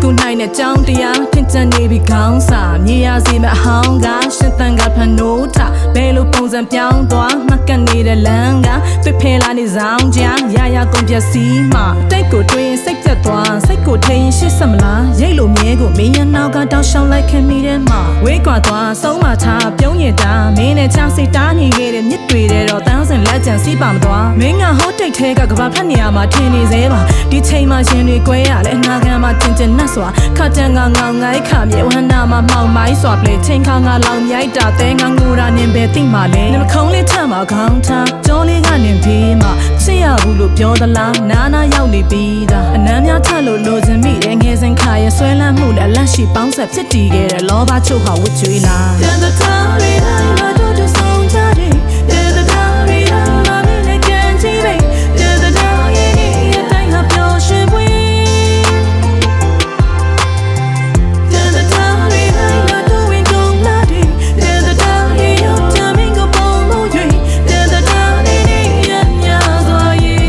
သူနိုင်တဲ့ကြောင်းတရားထင်ချန်နေပြီးခေါင်းစာမြေရစီမဲ့အဟောင်းကရှင်သန်ကဖန်နိုးထဘယ်လိုပုံစံပြောင်းသွားမှတ်ကနေတဲ့လမ်းကပြဖဲလာနေဆောင်ကြရရကုန်ပျက်စီးမှတိတ်ကိုတွင်စိတ်ပြတ်သွားစိတ်ကိုထိန်ရှစ်ဆက်မလားရိတ်လိုမြဲကိုမင်းရနောက်ကတောက်ရှောင်းလိုက်ခင်မိတဲ့မှာဝေးကွာသွားဆုံးမချပြုံးရတာမင်းနဲ့ချစိတ်တားနေခဲ့တဲ့မြစ်တွေတဲ့တော့တန်းစင်လက်ကျန်စီးပါမသွားမင်းကဟောတိတ်ထဲကကဘာဖတ်နေရမှာထင်နေသေးပါဒီချိန်မှာရှင်တွေကွဲရလဲအနာခံမှာတင်တင်နှက်စွာခတ်တန်ငောင်ငိုင်းခမြေဝဟနာမှာမှောင်မိုင်းစွာပလေချိန်ခါငါလောင်မြိုက်တာတဲငါငိုတာနင်ပဲသိမှလဲနှမခုံးလေးထမ်းမှာခေါင်းထားကြောလေးကနေဖေးမှာချစ်ရဘူးလို့ပြောသလားနာရောက်နေပြီးသားအနမ်းများထလို့လိုချင်မိတယ်ငယ်စဉ်ခါရဲ့ဆွဲလန်းမှုနဲ့လက်ရှိပေါင်းဆက်ဖြစ်တည်ခဲ့တဲ့လောဘချုပ်ဟာဝစ်ကြွေးလားတန်တတားလေးတိုင်းလာတော့တဆုံးကြတယ်တန်တတားလေးတိုင်းလာမင်းနဲ့ကန်ကြည့်ပဲတန်တတားရဲ့အတိုင်းဟာပျော်ရွှင်ပွေတန်တတားလေးတိုင်းလာတော့ဝင်ကုန်လာတယ်တန်တတားရဲ့ရောက်ချမင်းကိုပုံလို့၍တန်တတားလေးရများစွာရဲ့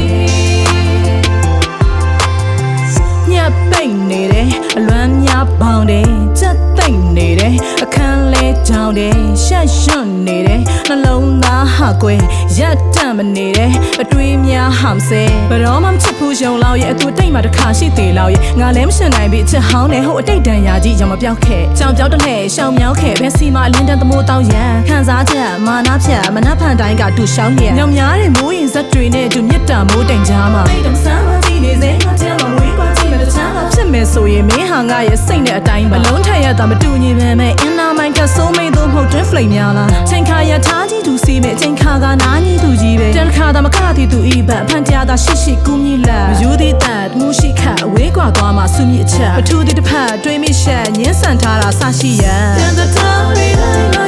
ညပ်ပိတ်နေတယ်အလွမ်းများပေါင်းတယ်ချက်သိမ့်နေတယ်အခန်းလဲကြောင်တယ်ရှက်ရွံ့နေတယ်နှလုံးသားဟာကွယ်ရက်တန့်မနေတယ်အတွေးများဟမ်ဆဲဘယ်တော့မှမချစ်ဘူးယုံလောက်ရဲ့အတူတိတ်မှတစ်ခါရှိသေးလောက်ရဲ့ငါလည်းမရှင်နိုင်ပြီချစ်ဟောင်းတယ်ဟိုအတိတ်တန်ရာကြီးရောင်မပြောက်ခဲ့ကြောင်ပြောက်တဲ့လှဲ့ရှောင်မြောက်ခဲ့ဘယ်စီမအလင်းတန်းသမိုးတောင်းရန်ခံစားချက်မာနာဖြတ်မနှက်ဖန်တိုင်းကတူရှောင်းနေညောင်များတဲ့မိုးရင်ဇက်တွေနဲ့တူမြတ်တာမိုးတိမ်ကြားမှာတိတ်ဆန်းမကြည့်နေစေငါချမ်းမဝေးကွာကြည့်မဲ့တချမ်းဖြစ်မယ်ဆိုရင်မင်းဟာငါရဲ့စိတ်နဲ့အတိုင်းပါလုံးထက်ရတာမတူညီပဲမဲ့အင်းနာမိုင်းကဆိုးမိတော့မဟုတ်တွင်းဖလိမ်များလားချိန်ခါရထားကြီးသူစီမဲ့ချိန်ခါကနားကြီးသူကြီးပဲတန်ခါတာမကတိသူဤဘတ်ဖန်တရားသာရှိကူးမြည်လာယူသည်တတ်မှုရှိခတ်အဝေးကွာသွားမှဆုမြစ်ချက်ပထူသည်တစ်ဖက်တွေးမိရှက်ညှင်းဆန်ထားတာစရှိရန်တန်တတားလေးတိုင်း